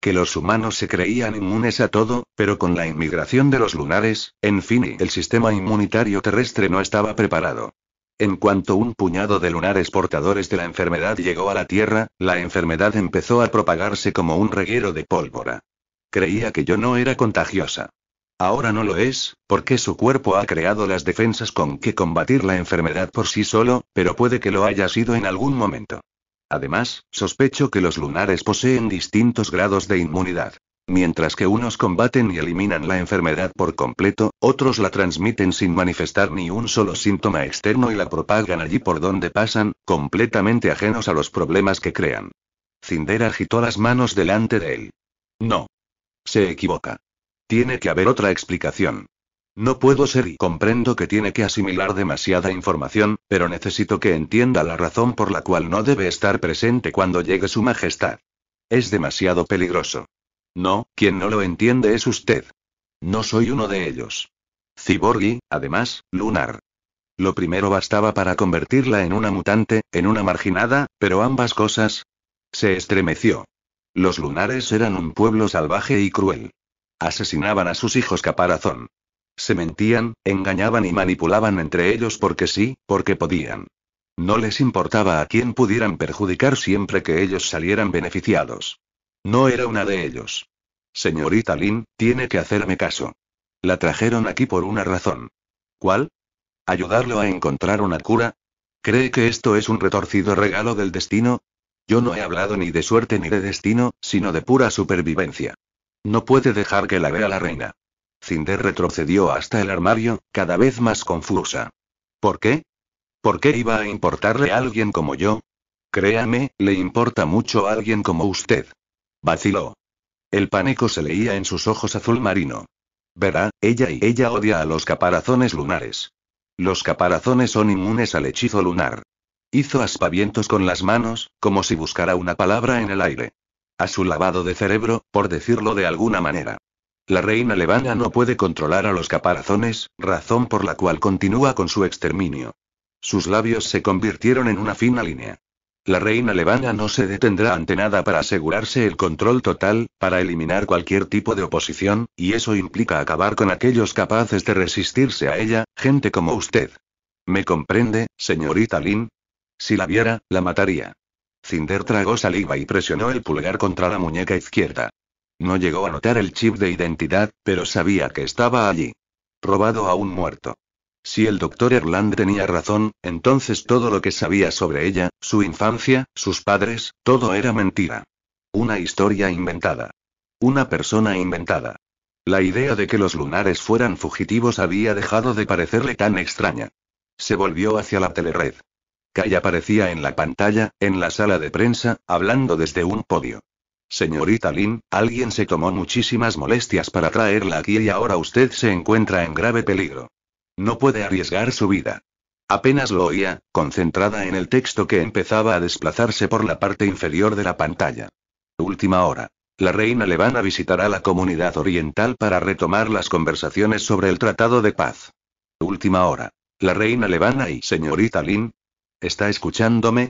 que los humanos se creían inmunes a todo, pero con la inmigración de los lunares, en fin, el sistema inmunitario terrestre no estaba preparado. En cuanto un puñado de lunares portadores de la enfermedad llegó a la Tierra, la enfermedad empezó a propagarse como un reguero de pólvora. Creía que yo no era contagiosa. Ahora no lo es, porque su cuerpo ha creado las defensas con que combatir la enfermedad por sí solo, pero puede que lo haya sido en algún momento. Además, sospecho que los lunares poseen distintos grados de inmunidad. Mientras que unos combaten y eliminan la enfermedad por completo, otros la transmiten sin manifestar ni un solo síntoma externo y la propagan allí por donde pasan, completamente ajenos a los problemas que crean. Cinder agitó las manos delante de él. No. Se equivoca. Tiene que haber otra explicación. No puedo ser y comprendo que tiene que asimilar demasiada información, pero necesito que entienda la razón por la cual no debe estar presente cuando llegue su majestad. Es demasiado peligroso. No, quien no lo entiende es usted. No soy uno de ellos. Cyborg y, además, lunar. Lo primero bastaba para convertirla en una mutante, en una marginada, pero ambas cosas. Se estremeció. Los lunares eran un pueblo salvaje y cruel. Asesinaban a sus hijos caparazón. Se mentían, engañaban y manipulaban entre ellos porque sí, porque podían. No les importaba a quién pudieran perjudicar siempre que ellos salieran beneficiados. No era una de ellos. Señorita Lin, tiene que hacerme caso. La trajeron aquí por una razón. ¿Cuál? ¿Ayudarlo a encontrar una cura? ¿Cree que esto es un retorcido regalo del destino? Yo no he hablado ni de suerte ni de destino, sino de pura supervivencia. No puede dejar que la vea la reina. Cinder retrocedió hasta el armario, cada vez más confusa. ¿Por qué? ¿Por qué iba a importarle a alguien como yo? Créame, le importa mucho a alguien como usted. Vaciló. El pánico se leía en sus ojos azul marino. Verá, ella odia a los caparazones lunares. Los caparazones son inmunes al hechizo lunar. Hizo aspavientos con las manos, como si buscara una palabra en el aire. A su lavado de cerebro, por decirlo de alguna manera. La reina Levana no puede controlar a los caparazones, razón por la cual continúa con su exterminio. Sus labios se convirtieron en una fina línea. La reina Levana no se detendrá ante nada para asegurarse el control total, para eliminar cualquier tipo de oposición, y eso implica acabar con aquellos capaces de resistirse a ella, gente como usted. ¿Me comprende, señorita Lin? Si la viera, la mataría. Cinder tragó saliva y presionó el pulgar contra la muñeca izquierda. No llegó a notar el chip de identidad, pero sabía que estaba allí. Robado a un muerto. Si el doctor Erland tenía razón, entonces todo lo que sabía sobre ella, su infancia, sus padres, todo era mentira. Una historia inventada. Una persona inventada. La idea de que los lunares fueran fugitivos había dejado de parecerle tan extraña. Se volvió hacia la telered. Kai aparecía en la pantalla, en la sala de prensa, hablando desde un podio. Señorita Lin, alguien se tomó muchísimas molestias para traerla aquí y ahora usted se encuentra en grave peligro. No puede arriesgar su vida. Apenas lo oía, concentrada en el texto que empezaba a desplazarse por la parte inferior de la pantalla. Última hora. La reina Levana visitará la comunidad oriental para retomar las conversaciones sobre el tratado de paz. Última hora. La reina Levana y señorita Lin. ¿Está escuchándome?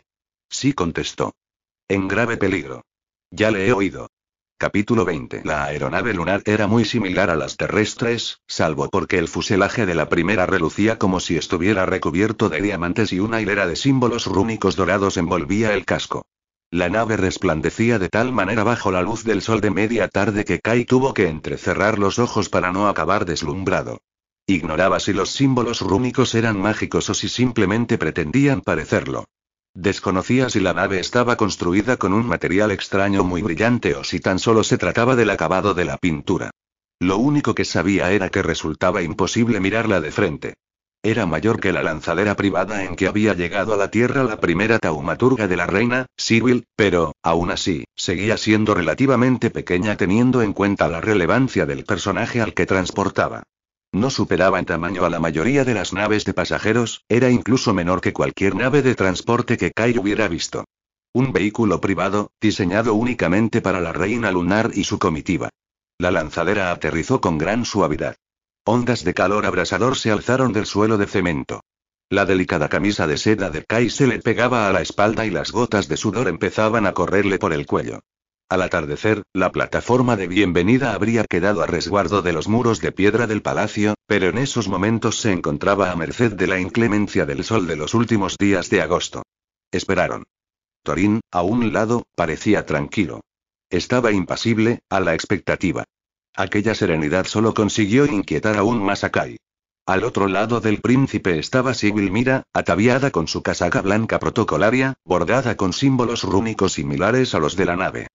Sí, contestó. En grave peligro. Ya le he oído. Capítulo 20. La aeronave lunar era muy similar a las terrestres, salvo porque el fuselaje de la primera relucía como si estuviera recubierto de diamantes y una hilera de símbolos rúnicos dorados envolvía el casco. La nave resplandecía de tal manera bajo la luz del sol de media tarde que Kai tuvo que entrecerrar los ojos para no acabar deslumbrado. Ignoraba si los símbolos rúnicos eran mágicos o si simplemente pretendían parecerlo. Desconocía si la nave estaba construida con un material extraño muy brillante o si tan solo se trataba del acabado de la pintura. Lo único que sabía era que resultaba imposible mirarla de frente. Era mayor que la lanzadera privada en que había llegado a la Tierra la primera taumaturga de la reina, Sibyl, pero, aún así, seguía siendo relativamente pequeña teniendo en cuenta la relevancia del personaje al que transportaba. No superaba en tamaño a la mayoría de las naves de pasajeros, era incluso menor que cualquier nave de transporte que Kai hubiera visto. Un vehículo privado, diseñado únicamente para la reina lunar y su comitiva. La lanzadera aterrizó con gran suavidad. Ondas de calor abrasador se alzaron del suelo de cemento. La delicada camisa de seda de Kai se le pegaba a la espalda y las gotas de sudor empezaban a correrle por el cuello. Al atardecer, la plataforma de bienvenida habría quedado a resguardo de los muros de piedra del palacio, pero en esos momentos se encontraba a merced de la inclemencia del sol de los últimos días de agosto. Esperaron. Thorin, a un lado, parecía tranquilo. Estaba impasible, a la expectativa. Aquella serenidad solo consiguió inquietar aún más a Kai. Al otro lado del príncipe estaba Sigil Mira, ataviada con su casaca blanca protocolaria, bordada con símbolos rúnicos similares a los de la nave.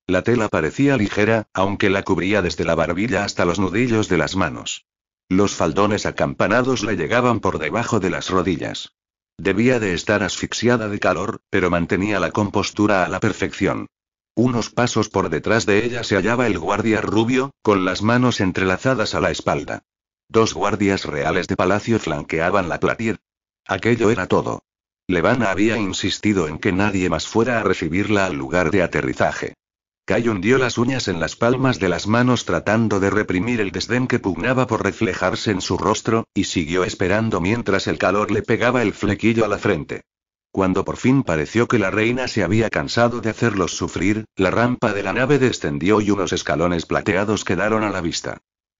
La tela parecía ligera, aunque la cubría desde la barbilla hasta los nudillos de las manos. Los faldones acampanados le llegaban por debajo de las rodillas. Debía de estar asfixiada de calor, pero mantenía la compostura a la perfección. Unos pasos por detrás de ella se hallaba el guardia rubio, con las manos entrelazadas a la espalda. 2 guardias reales de palacio flanqueaban la platier. Aquello era todo. Levana había insistido en que nadie más fuera a recibirla al lugar de aterrizaje. Kai hundió las uñas en las palmas de las manos tratando de reprimir el desdén que pugnaba por reflejarse en su rostro, y siguió esperando mientras el calor le pegaba el flequillo a la frente. Cuando por fin pareció que la reina se había cansado de hacerlos sufrir, la rampa de la nave descendió y unos escalones plateados quedaron a la vista.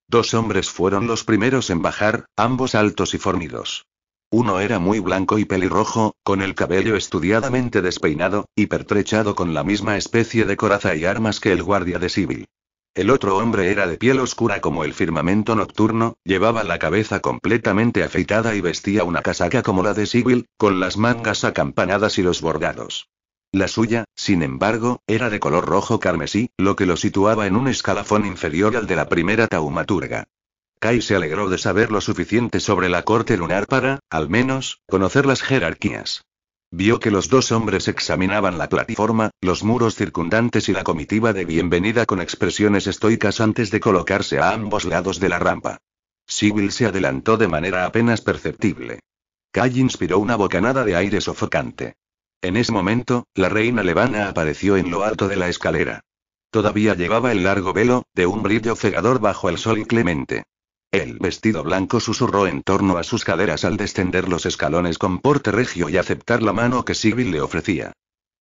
2 hombres fueron los primeros en bajar, ambos altos y fornidos. Uno era muy blanco y pelirrojo, con el cabello estudiadamente despeinado, y pertrechado con la misma especie de coraza y armas que el guardia de Sigil. El otro hombre era de piel oscura como el firmamento nocturno, llevaba la cabeza completamente afeitada y vestía una casaca como la de Sigil, con las mangas acampanadas y los bordados. La suya, sin embargo, era de color rojo carmesí, lo que lo situaba en un escalafón inferior al de la primera taumaturga. Kai se alegró de saber lo suficiente sobre la corte lunar para, al menos, conocer las jerarquías. Vio que los 2 hombres examinaban la plataforma, los muros circundantes y la comitiva de bienvenida con expresiones estoicas antes de colocarse a ambos lados de la rampa. Sigil se adelantó de manera apenas perceptible. Kai inspiró una bocanada de aire sofocante. En ese momento, la reina Levana apareció en lo alto de la escalera. Todavía llevaba el largo velo, de un brillo cegador bajo el sol inclemente. El vestido blanco susurró en torno a sus caderas al descender los escalones con porte regio y aceptar la mano que Sigil le ofrecía.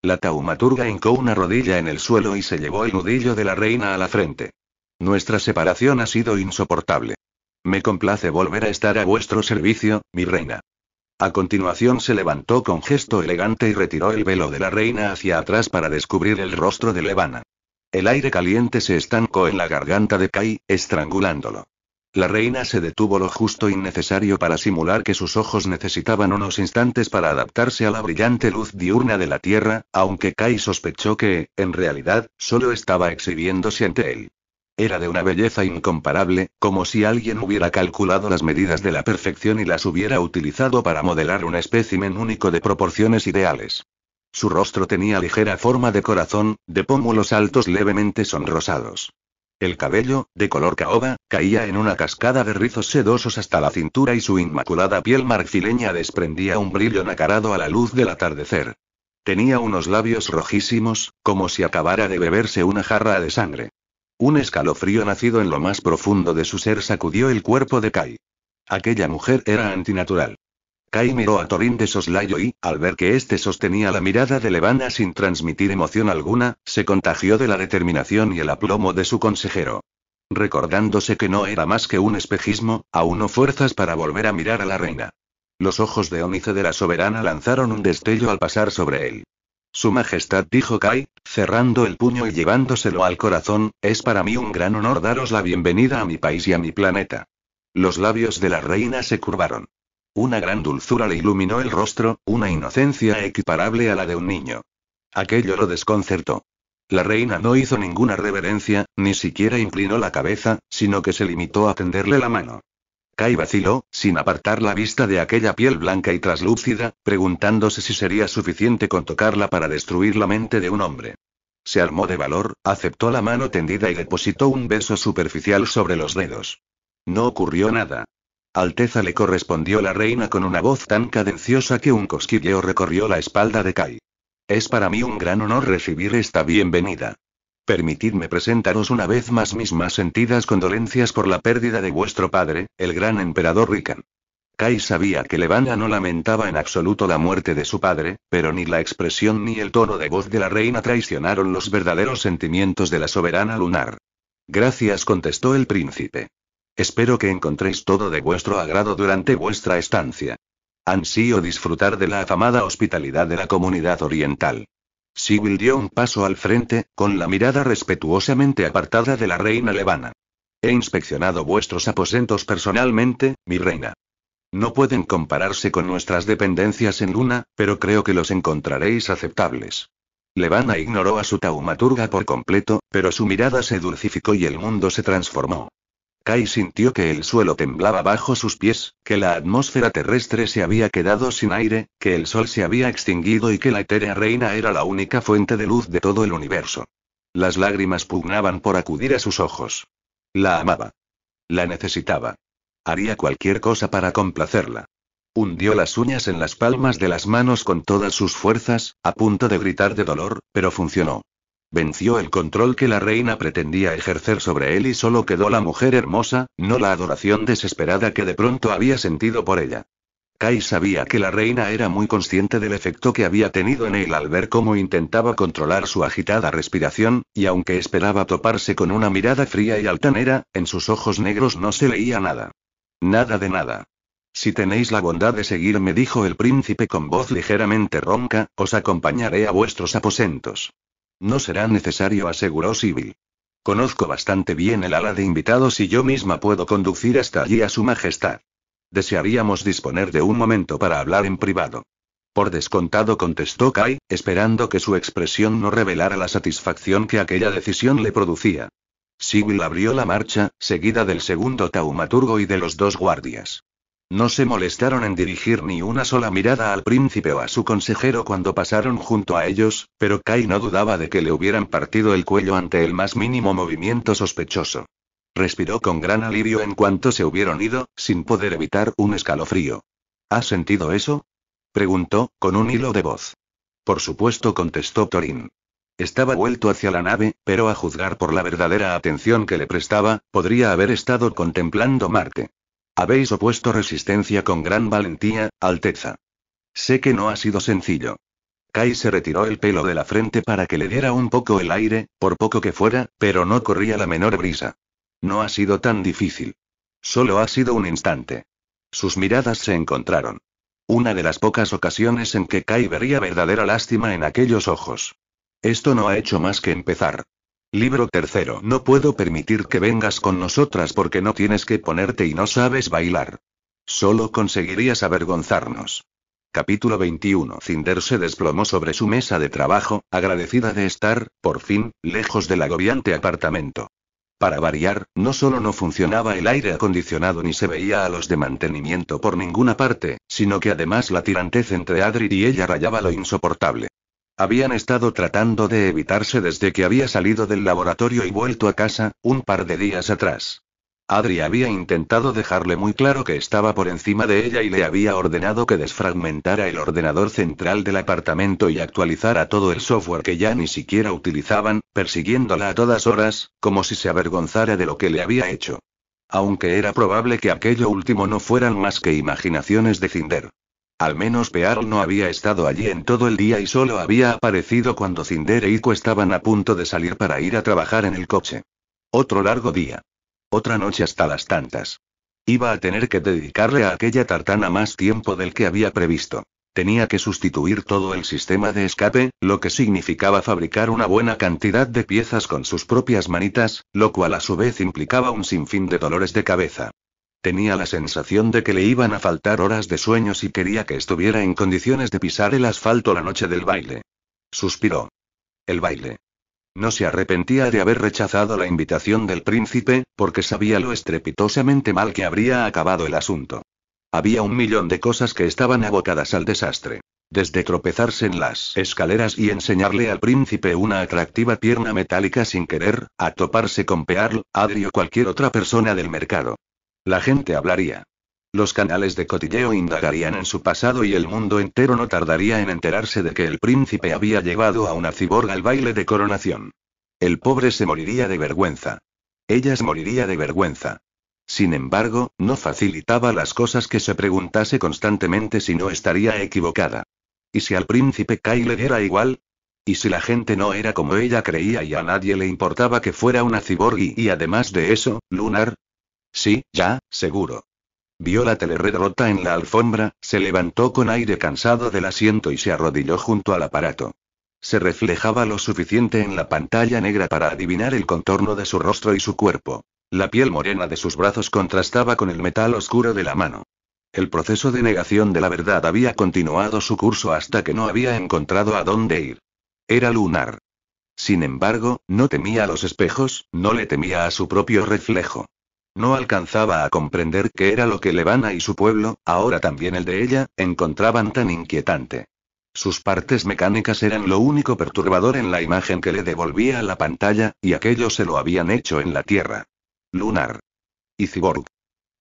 La taumaturga hincó una rodilla en el suelo y se llevó el nudillo de la reina a la frente. Nuestra separación ha sido insoportable. Me complace volver a estar a vuestro servicio, mi reina. A continuación se levantó con gesto elegante y retiró el velo de la reina hacia atrás para descubrir el rostro de Levana. El aire caliente se estancó en la garganta de Kai, estrangulándolo. La reina se detuvo lo justo y necesario para simular que sus ojos necesitaban unos instantes para adaptarse a la brillante luz diurna de la tierra, aunque Kai sospechó que, en realidad, solo estaba exhibiéndose ante él. Era de una belleza incomparable, como si alguien hubiera calculado las medidas de la perfección y las hubiera utilizado para modelar un espécimen único de proporciones ideales. Su rostro tenía ligera forma de corazón, de pómulos altos levemente sonrosados. El cabello, de color caoba, caía en una cascada de rizos sedosos hasta la cintura y su inmaculada piel marfileña desprendía un brillo nacarado a la luz del atardecer. Tenía unos labios rojísimos, como si acabara de beberse una jarra de sangre. Un escalofrío nacido en lo más profundo de su ser sacudió el cuerpo de Kai. Aquella mujer era antinatural. Kai miró a Thorin de soslayo y, al ver que éste sostenía la mirada de Levana sin transmitir emoción alguna, se contagió de la determinación y el aplomo de su consejero. Recordándose que no era más que un espejismo, aunó fuerzas para volver a mirar a la reina. Los ojos de ónice de la soberana lanzaron un destello al pasar sobre él. Su Majestad, dijo Kai, cerrando el puño y llevándoselo al corazón, es para mí un gran honor daros la bienvenida a mi país y a mi planeta. Los labios de la reina se curvaron. Una gran dulzura le iluminó el rostro, una inocencia equiparable a la de un niño. Aquello lo desconcertó. La reina no hizo ninguna reverencia, ni siquiera inclinó la cabeza, sino que se limitó a tenderle la mano. Kai vaciló, sin apartar la vista de aquella piel blanca y traslúcida, preguntándose si sería suficiente con tocarla para destruir la mente de un hombre. Se armó de valor, aceptó la mano tendida y depositó un beso superficial sobre los dedos. No ocurrió nada. Alteza, le correspondió la reina con una voz tan cadenciosa que un cosquilleo recorrió la espalda de Kai. Es para mí un gran honor recibir esta bienvenida. Permitidme presentaros una vez más mis más sentidas condolencias por la pérdida de vuestro padre, el gran emperador Rikan. Kai sabía que Levana no lamentaba en absoluto la muerte de su padre, pero ni la expresión ni el tono de voz de la reina traicionaron los verdaderos sentimientos de la soberana lunar. Gracias, contestó el príncipe. Espero que encontréis todo de vuestro agrado durante vuestra estancia. Ansío disfrutar de la afamada hospitalidad de la comunidad oriental. Sibyl dio un paso al frente, con la mirada respetuosamente apartada de la reina Levana. He inspeccionado vuestros aposentos personalmente, mi reina. No pueden compararse con nuestras dependencias en Luna, pero creo que los encontraréis aceptables. Levana ignoró a su taumaturga por completo, pero su mirada se dulcificó y el mundo se transformó. Kai sintió que el suelo temblaba bajo sus pies, que la atmósfera terrestre se había quedado sin aire, que el sol se había extinguido y que la etérea reina era la única fuente de luz de todo el universo. Las lágrimas pugnaban por acudir a sus ojos. La amaba. La necesitaba. Haría cualquier cosa para complacerla. Hundió las uñas en las palmas de las manos con todas sus fuerzas, a punto de gritar de dolor, pero funcionó. Venció el control que la reina pretendía ejercer sobre él y solo quedó la mujer hermosa, no la adoración desesperada que de pronto había sentido por ella. Kai sabía que la reina era muy consciente del efecto que había tenido en él al ver cómo intentaba controlar su agitada respiración, y aunque esperaba toparse con una mirada fría y altanera, en sus ojos negros no se leía nada. Nada de nada. Si tenéis la bondad de seguirme, dijo el príncipe con voz ligeramente ronca, os acompañaré a vuestros aposentos. No será necesario, aseguró Sibyl. Conozco bastante bien el ala de invitados y yo misma puedo conducir hasta allí a su majestad. Desearíamos disponer de un momento para hablar en privado. Por descontado, contestó Kai, esperando que su expresión no revelara la satisfacción que aquella decisión le producía. Sibyl abrió la marcha, seguida del segundo taumaturgo y de los dos guardias. No se molestaron en dirigir ni una sola mirada al príncipe o a su consejero cuando pasaron junto a ellos, pero Kai no dudaba de que le hubieran partido el cuello ante el más mínimo movimiento sospechoso. Respiró con gran alivio en cuanto se hubieron ido, sin poder evitar un escalofrío. ¿Has sentido eso?, preguntó, con un hilo de voz. Por supuesto, contestó Thorin. Estaba vuelto hacia la nave, pero a juzgar por la verdadera atención que le prestaba, podría haber estado contemplando Marte. Habéis opuesto resistencia con gran valentía, Alteza. Sé que no ha sido sencillo. Kai se retiró el pelo de la frente para que le diera un poco el aire, por poco que fuera, pero no corría la menor brisa. No ha sido tan difícil. Solo ha sido un instante. Sus miradas se encontraron. Una de las pocas ocasiones en que Kai vería verdadera lástima en aquellos ojos. Esto no ha hecho más que empezar. Libro tercero. No puedo permitir que vengas con nosotras porque no tienes que ponerte y no sabes bailar. Solo conseguirías avergonzarnos. Capítulo 21. Cinder se desplomó sobre su mesa de trabajo, agradecida de estar, por fin, lejos del agobiante apartamento. Para variar, no solo no funcionaba el aire acondicionado ni se veía a los de mantenimiento por ninguna parte, sino que además la tirantez entre Adri y ella rayaba lo insoportable. Habían estado tratando de evitarse desde que había salido del laboratorio y vuelto a casa, un par de días atrás. Adri había intentado dejarle muy claro que estaba por encima de ella y le había ordenado que desfragmentara el ordenador central del apartamento y actualizara todo el software que ya ni siquiera utilizaban, persiguiéndola a todas horas, como si se avergonzara de lo que le había hecho. Aunque era probable que aquello último no fueran más que imaginaciones de Cinder. Al menos Pearl no había estado allí en todo el día y solo había aparecido cuando Cinder e Ico estaban a punto de salir para ir a trabajar en el coche. Otro largo día. Otra noche hasta las tantas. Iba a tener que dedicarle a aquella tartana más tiempo del que había previsto. Tenía que sustituir todo el sistema de escape, lo que significaba fabricar una buena cantidad de piezas con sus propias manitas, lo cual a su vez implicaba un sinfín de dolores de cabeza. Tenía la sensación de que le iban a faltar horas de sueño si quería que estuviera en condiciones de pisar el asfalto la noche del baile. Suspiró. El baile. No se arrepentía de haber rechazado la invitación del príncipe, porque sabía lo estrepitosamente mal que habría acabado el asunto. Había 1.000.000 de cosas que estaban abocadas al desastre. Desde tropezarse en las escaleras y enseñarle al príncipe una atractiva pierna metálica sin querer, a toparse con Pearl, Adri o cualquier otra persona del mercado. La gente hablaría. Los canales de cotilleo indagarían en su pasado y el mundo entero no tardaría en enterarse de que el príncipe había llevado a una ciborga al baile de coronación. El pobre se moriría de vergüenza. Ella se moriría de vergüenza. Sin embargo, no facilitaba las cosas que se preguntase constantemente si no estaría equivocada. ¿Y si al príncipe Kai le diera igual? ¿Y si la gente no era como ella creía y a nadie le importaba que fuera una cyborg y además de eso, lunar? Sí, ya, seguro. Vio la telerred rota en la alfombra, se levantó con aire cansado del asiento y se arrodilló junto al aparato. Se reflejaba lo suficiente en la pantalla negra para adivinar el contorno de su rostro y su cuerpo. La piel morena de sus brazos contrastaba con el metal oscuro de la mano. El proceso de negación de la verdad había continuado su curso hasta que no había encontrado a dónde ir. Era lunar. Sin embargo, no temía a los espejos, no le temía a su propio reflejo. No alcanzaba a comprender qué era lo que Levana y su pueblo, ahora también el de ella, encontraban tan inquietante. Sus partes mecánicas eran lo único perturbador en la imagen que le devolvía a la pantalla, y aquello se lo habían hecho en la Tierra. Lunar. Y cyborg.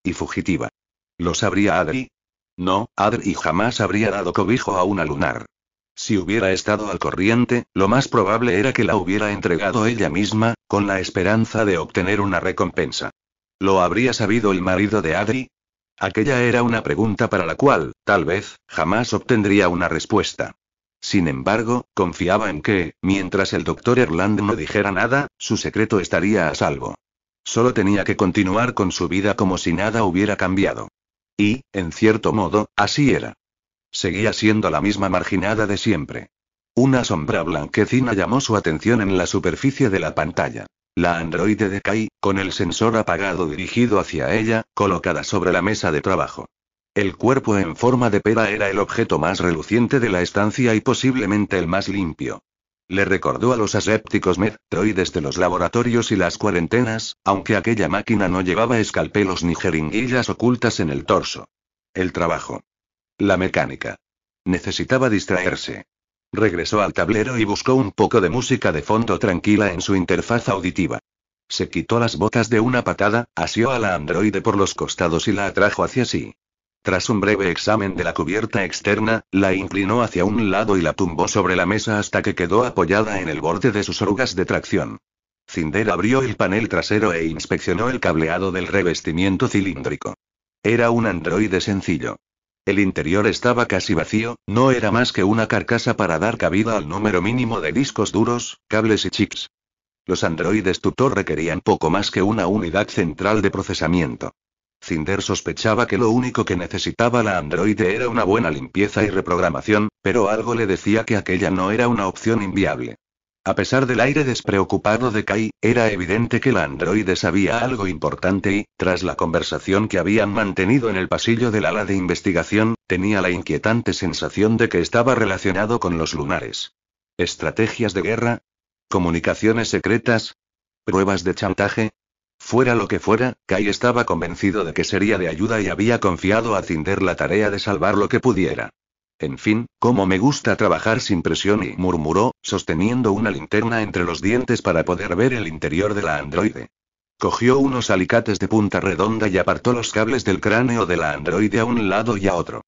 Y fugitiva. ¿Lo sabría Adri? No, Adri jamás habría dado cobijo a una lunar. Si hubiera estado al corriente, lo más probable era que la hubiera entregado ella misma, con la esperanza de obtener una recompensa. ¿Lo habría sabido el marido de Adri? Aquella era una pregunta para la cual, tal vez, jamás obtendría una respuesta. Sin embargo, confiaba en que, mientras el doctor Erland no dijera nada, su secreto estaría a salvo. Solo tenía que continuar con su vida como si nada hubiera cambiado. Y, en cierto modo, así era. Seguía siendo la misma marginada de siempre. Una sombra blanquecina llamó su atención en la superficie de la pantalla. La androide de Kai, con el sensor apagado dirigido hacia ella, colocada sobre la mesa de trabajo. El cuerpo en forma de pera era el objeto más reluciente de la estancia y posiblemente el más limpio. Le recordó a los asépticos metroides de los laboratorios y las cuarentenas, aunque aquella máquina no llevaba escalpelos ni jeringuillas ocultas en el torso. El trabajo. La mecánica. Necesitaba distraerse. Regresó al tablero y buscó un poco de música de fondo tranquila en su interfaz auditiva. Se quitó las botas de una patada, asió a la androide por los costados y la atrajo hacia sí. Tras un breve examen de la cubierta externa, la inclinó hacia un lado y la tumbó sobre la mesa hasta que quedó apoyada en el borde de sus orugas de tracción. Cinder abrió el panel trasero e inspeccionó el cableado del revestimiento cilíndrico. Era un androide sencillo. El interior estaba casi vacío, no era más que una carcasa para dar cabida al número mínimo de discos duros, cables y chips. Los androides tutor requerían poco más que una unidad central de procesamiento. Cinder sospechaba que lo único que necesitaba la androide era una buena limpieza y reprogramación, pero algo le decía que aquella no era una opción inviable. A pesar del aire despreocupado de Kai, era evidente que la androide sabía algo importante y, tras la conversación que habían mantenido en el pasillo del ala de investigación, tenía la inquietante sensación de que estaba relacionado con los lunares. ¿Estrategias de guerra? ¿Comunicaciones secretas? ¿Pruebas de chantaje? Fuera lo que fuera, Kai estaba convencido de que sería de ayuda y había confiado a Cinder la tarea de salvar lo que pudiera. En fin, cómo me gusta trabajar sin presión, y murmuró, sosteniendo una linterna entre los dientes para poder ver el interior de la androide. Cogió unos alicates de punta redonda y apartó los cables del cráneo de la androide a un lado y a otro.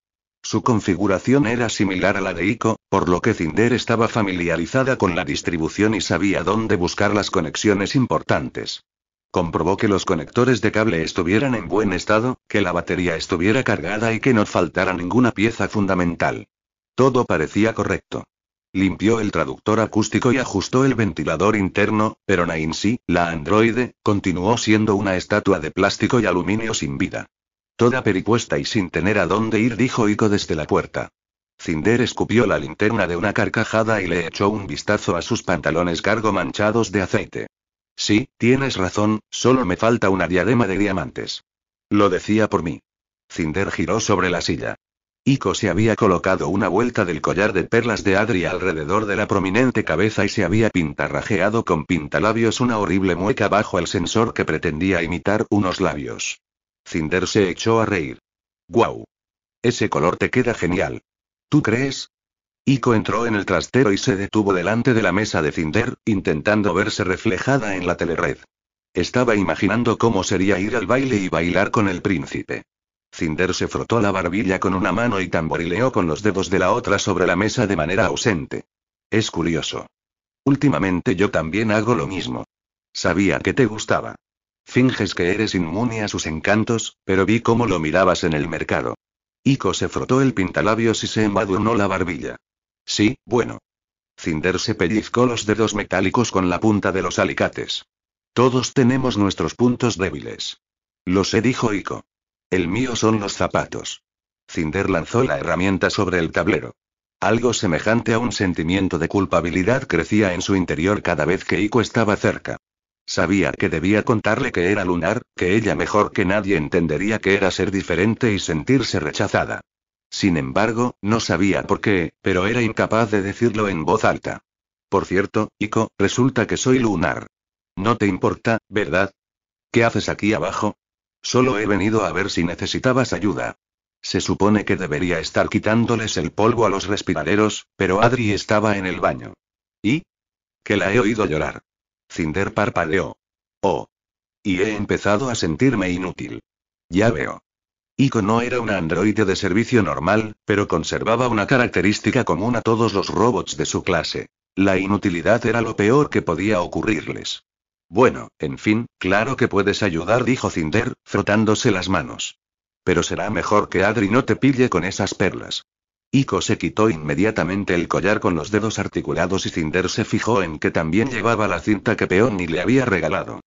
Su configuración era similar a la de Ico, por lo que Cinder estaba familiarizada con la distribución y sabía dónde buscar las conexiones importantes. Comprobó que los conectores de cable estuvieran en buen estado, que la batería estuviera cargada y que no faltara ninguna pieza fundamental. Todo parecía correcto. Limpió el traductor acústico y ajustó el ventilador interno, pero Nancy, la androide, continuó siendo una estatua de plástico y aluminio sin vida. Toda peripuesta y sin tener a dónde ir, dijo Ico desde la puerta. Cinder escupió la linterna de una carcajada y le echó un vistazo a sus pantalones cargo manchados de aceite. Sí, tienes razón, solo me falta una diadema de diamantes. Lo decía por mí. Cinder giró sobre la silla. Ico se había colocado una vuelta del collar de perlas de Adri alrededor de la prominente cabeza y se había pintarrajeado con pintalabios una horrible mueca bajo el sensor que pretendía imitar unos labios. Cinder se echó a reír. ¡Guau! Ese color te queda genial. ¿Tú crees? Ico entró en el trastero y se detuvo delante de la mesa de Cinder, intentando verse reflejada en la telerred. Estaba imaginando cómo sería ir al baile y bailar con el príncipe. Cinder se frotó la barbilla con una mano y tamborileó con los dedos de la otra sobre la mesa de manera ausente. Es curioso. Últimamente yo también hago lo mismo. Sabía que te gustaba. Finges que eres inmune a sus encantos, pero vi cómo lo mirabas en el mercado. Iko se frotó el pintalabios y se embadurnó la barbilla. Sí, bueno. Cinder se pellizcó los dedos metálicos con la punta de los alicates. Todos tenemos nuestros puntos débiles. Lo sé, dijo Iko. El mío son los zapatos. Cinder lanzó la herramienta sobre el tablero. Algo semejante a un sentimiento de culpabilidad crecía en su interior cada vez que Iko estaba cerca. Sabía que debía contarle que era lunar, que ella mejor que nadie entendería que era ser diferente y sentirse rechazada. Sin embargo, no sabía por qué, pero era incapaz de decirlo en voz alta. Por cierto, Iko, resulta que soy lunar. No te importa, ¿verdad? ¿Qué haces aquí abajo? Solo he venido a ver si necesitabas ayuda. Se supone que debería estar quitándoles el polvo a los respiraderos, pero Adri estaba en el baño. ¿Y? Que la he oído llorar. Cinder parpadeó. Oh. Y he empezado a sentirme inútil. Ya veo. Iko no era una androide de servicio normal, pero conservaba una característica común a todos los robots de su clase. La inutilidad era lo peor que podía ocurrirles. Bueno, en fin, claro que puedes ayudar, dijo Cinder, frotándose las manos. Pero será mejor que Adri no te pille con esas perlas. Iko se quitó inmediatamente el collar con los dedos articulados y Cinder se fijó en que también llevaba la cinta que Peony le había regalado.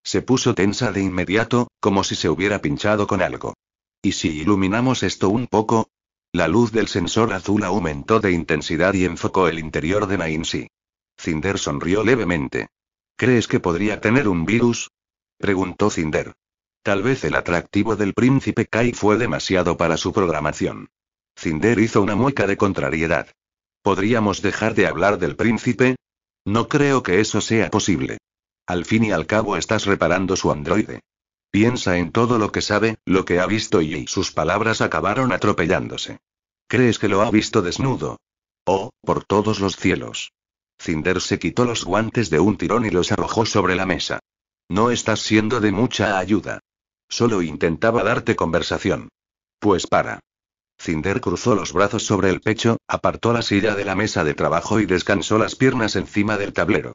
Se puso tensa de inmediato, como si se hubiera pinchado con algo. ¿Y si iluminamos esto un poco? La luz del sensor azul aumentó de intensidad y enfocó el interior de Nancy. Cinder sonrió levemente. ¿Crees que podría tener un virus? Preguntó Cinder. Tal vez el atractivo del príncipe Kai fue demasiado para su programación. Cinder hizo una mueca de contrariedad. ¿Podríamos dejar de hablar del príncipe? No creo que eso sea posible. Al fin y al cabo estás reparando su androide. Piensa en todo lo que sabe, lo que ha visto y sus palabras acabaron atropellándose. ¿Crees que lo ha visto desnudo? Oh, por todos los cielos. Cinder se quitó los guantes de un tirón y los arrojó sobre la mesa. No estás siendo de mucha ayuda. Solo intentaba darte conversación. Pues para. Cinder cruzó los brazos sobre el pecho, apartó la silla de la mesa de trabajo y descansó las piernas encima del tablero.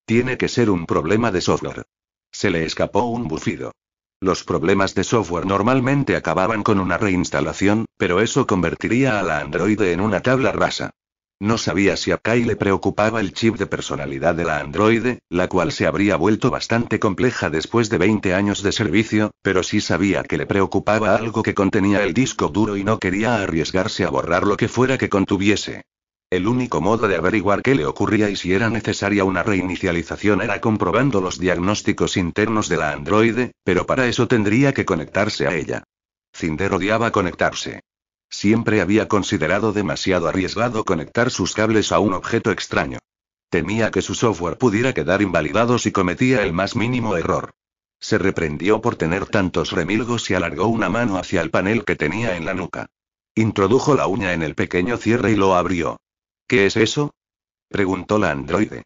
Tiene que ser un problema de software. Se le escapó un bufido. Los problemas de software normalmente acababan con una reinstalación, pero eso convertiría a la androide en una tabla rasa. No sabía si a Kai le preocupaba el chip de personalidad de la androide, la cual se habría vuelto bastante compleja después de 20 años de servicio, pero sí sabía que le preocupaba algo que contenía el disco duro y no quería arriesgarse a borrar lo que fuera que contuviese. El único modo de averiguar qué le ocurría y si era necesaria una reinicialización era comprobando los diagnósticos internos de la androide, pero para eso tendría que conectarse a ella. Cinder odiaba conectarse. Siempre había considerado demasiado arriesgado conectar sus cables a un objeto extraño. Temía que su software pudiera quedar invalidado si cometía el más mínimo error. Se reprendió por tener tantos remilgos y alargó una mano hacia el panel que tenía en la nuca. Introdujo la uña en el pequeño cierre y lo abrió. ¿Qué es eso? Preguntó la androide.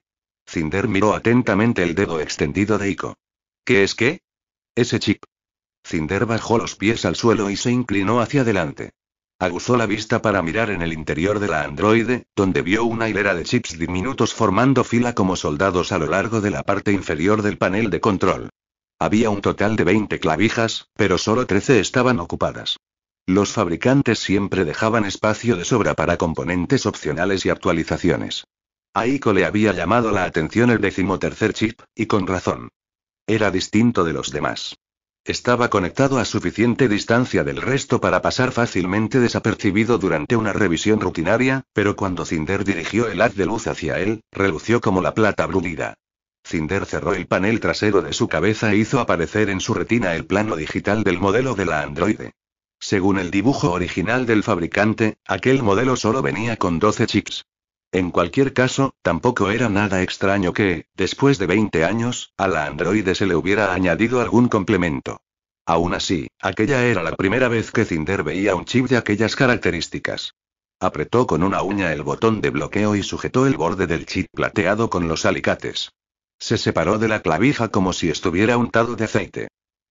Cinder miró atentamente el dedo extendido de Iko. ¿Qué es qué? Ese chip. Cinder bajó los pies al suelo y se inclinó hacia adelante. Aguzó la vista para mirar en el interior de la androide, donde vio una hilera de chips diminutos formando fila como soldados a lo largo de la parte inferior del panel de control. Había un total de 20 clavijas, pero solo 13 estaban ocupadas. Los fabricantes siempre dejaban espacio de sobra para componentes opcionales y actualizaciones. A Iko le había llamado la atención el 13º chip, y con razón. Era distinto de los demás. Estaba conectado a suficiente distancia del resto para pasar fácilmente desapercibido durante una revisión rutinaria, pero cuando Cinder dirigió el haz de luz hacia él, relució como la plata brulida. Cinder cerró el panel trasero de su cabeza e hizo aparecer en su retina el plano digital del modelo de la androide. Según el dibujo original del fabricante, aquel modelo solo venía con 12 chips. En cualquier caso, tampoco era nada extraño que, después de 20 años, a la androide se le hubiera añadido algún complemento. Aún así, aquella era la primera vez que Cinder veía un chip de aquellas características. Apretó con una uña el botón de bloqueo y sujetó el borde del chip plateado con los alicates. Se separó de la clavija como si estuviera untado de aceite.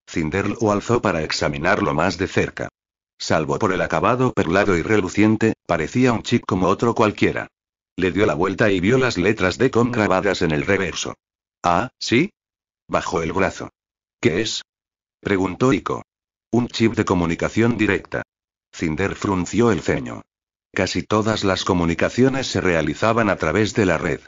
Cinder lo alzó para examinarlo más de cerca. Salvo por el acabado perlado y reluciente, parecía un chip como otro cualquiera. Le dio la vuelta y vio las letras DCOM grabadas en el reverso. Ah, ¿sí? Bajó el brazo. ¿Qué es? Preguntó Iko. Un chip de comunicación directa. Cinder frunció el ceño. Casi todas las comunicaciones se realizaban a través de la red.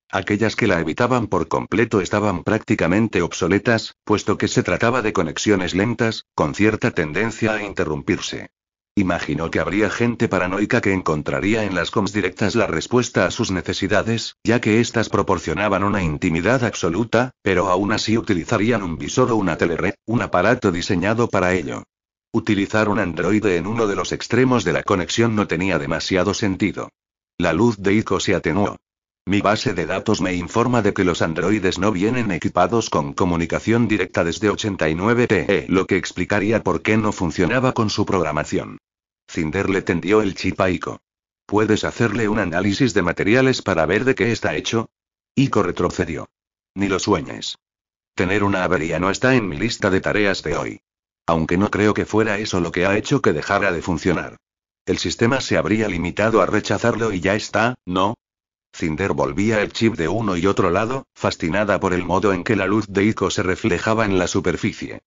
Aquellas que la evitaban por completo estaban prácticamente obsoletas, puesto que se trataba de conexiones lentas, con cierta tendencia a interrumpirse. Imaginó que habría gente paranoica que encontraría en las comms directas la respuesta a sus necesidades, ya que éstas proporcionaban una intimidad absoluta, pero aún así utilizarían un visor o una telered, un aparato diseñado para ello. Utilizar un androide en uno de los extremos de la conexión no tenía demasiado sentido. La luz de Iko se atenuó. Mi base de datos me informa de que los androides no vienen equipados con comunicación directa desde 89 TE, lo que explicaría por qué no funcionaba con su programación. Cinder le tendió el chip a Iko. ¿Puedes hacerle un análisis de materiales para ver de qué está hecho? Iko retrocedió. Ni lo sueñes. Tener una avería no está en mi lista de tareas de hoy. Aunque no creo que fuera eso lo que ha hecho que dejara de funcionar. El sistema se habría limitado a rechazarlo y ya está, ¿no? Cinder volvía el chip de uno y otro lado, fascinada por el modo en que la luz de Iko se reflejaba en la superficie.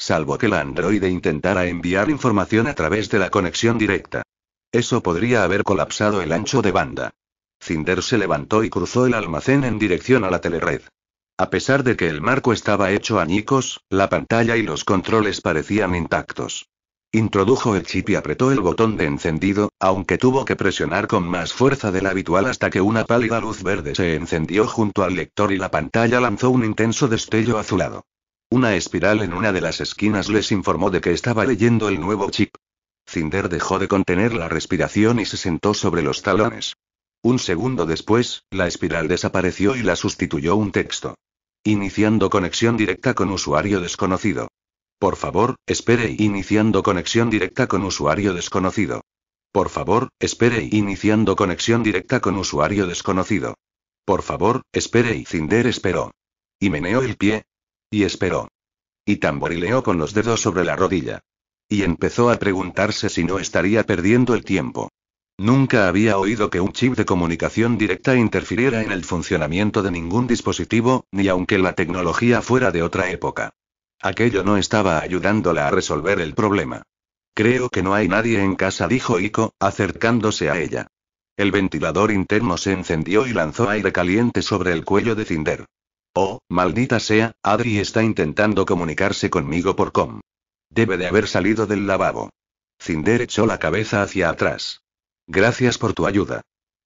Salvo que la androide intentara enviar información a través de la conexión directa. Eso podría haber colapsado el ancho de banda. Cinder se levantó y cruzó el almacén en dirección a la telered. A pesar de que el marco estaba hecho añicos, la pantalla y los controles parecían intactos. Introdujo el chip y apretó el botón de encendido, aunque tuvo que presionar con más fuerza de la habitual hasta que una pálida luz verde se encendió junto al lector y la pantalla lanzó un intenso destello azulado. Una espiral en una de las esquinas les informó de que estaba leyendo el nuevo chip. Cinder dejó de contener la respiración y se sentó sobre los talones. Un segundo después, la espiral desapareció y la sustituyó un texto. Iniciando conexión directa con usuario desconocido. Por favor, espere. Iniciando conexión directa con usuario desconocido. Por favor, espere. Iniciando conexión directa con usuario desconocido. Por favor, espere. Y Cinder esperó. Y meneó el pie. Y esperó. Y tamborileó con los dedos sobre la rodilla. Y empezó a preguntarse si no estaría perdiendo el tiempo. Nunca había oído que un chip de comunicación directa interfiriera en el funcionamiento de ningún dispositivo, ni aunque la tecnología fuera de otra época. Aquello no estaba ayudándola a resolver el problema. Creo que no hay nadie en casa, dijo Iko, acercándose a ella. El ventilador interno se encendió y lanzó aire caliente sobre el cuello de Cinder. Oh, maldita sea, Adri está intentando comunicarse conmigo por com. Debe de haber salido del lavabo. Cinder echó la cabeza hacia atrás. Gracias por tu ayuda.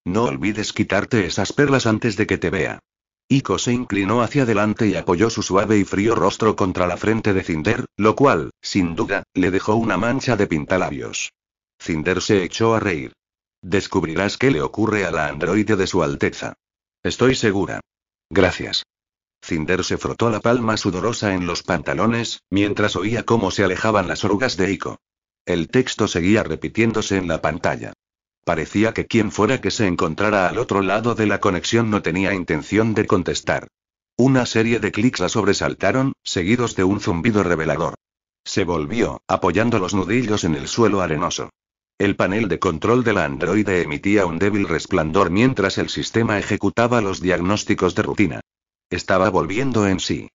No olvides quitarte esas perlas antes de que te vea. Iko se inclinó hacia adelante y apoyó su suave y frío rostro contra la frente de Cinder, lo cual, sin duda, le dejó una mancha de pintalabios. Cinder se echó a reír. Descubrirás qué le ocurre a la androide de su Alteza. Estoy segura. Gracias. Cinder se frotó la palma sudorosa en los pantalones, mientras oía cómo se alejaban las orugas de Iko. El texto seguía repitiéndose en la pantalla. Parecía que quien fuera que se encontrara al otro lado de la conexión no tenía intención de contestar. Una serie de clics la sobresaltaron, seguidos de un zumbido revelador. Se volvió, apoyando los nudillos en el suelo arenoso. El panel de control de la androide emitía un débil resplandor mientras el sistema ejecutaba los diagnósticos de rutina. Estaba volviendo en sí.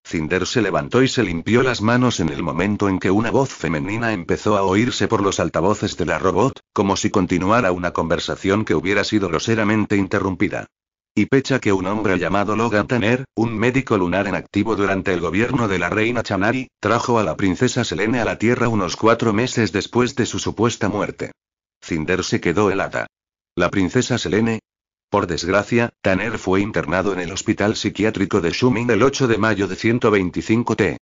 Cinder se levantó y se limpió las manos en el momento en que una voz femenina empezó a oírse por los altavoces de la robot, como si continuara una conversación que hubiera sido groseramente interrumpida. Y pecha que un hombre llamado Logan Tanner, un médico lunar en activo durante el gobierno de la reina Chanari, trajo a la princesa Selene a la Tierra unos 4 meses después de su supuesta muerte. Cinder se quedó helada. ¿La princesa Selene? Por desgracia, Tanner fue internado en el hospital psiquiátrico de Shumin el 8 de mayo de 125 T.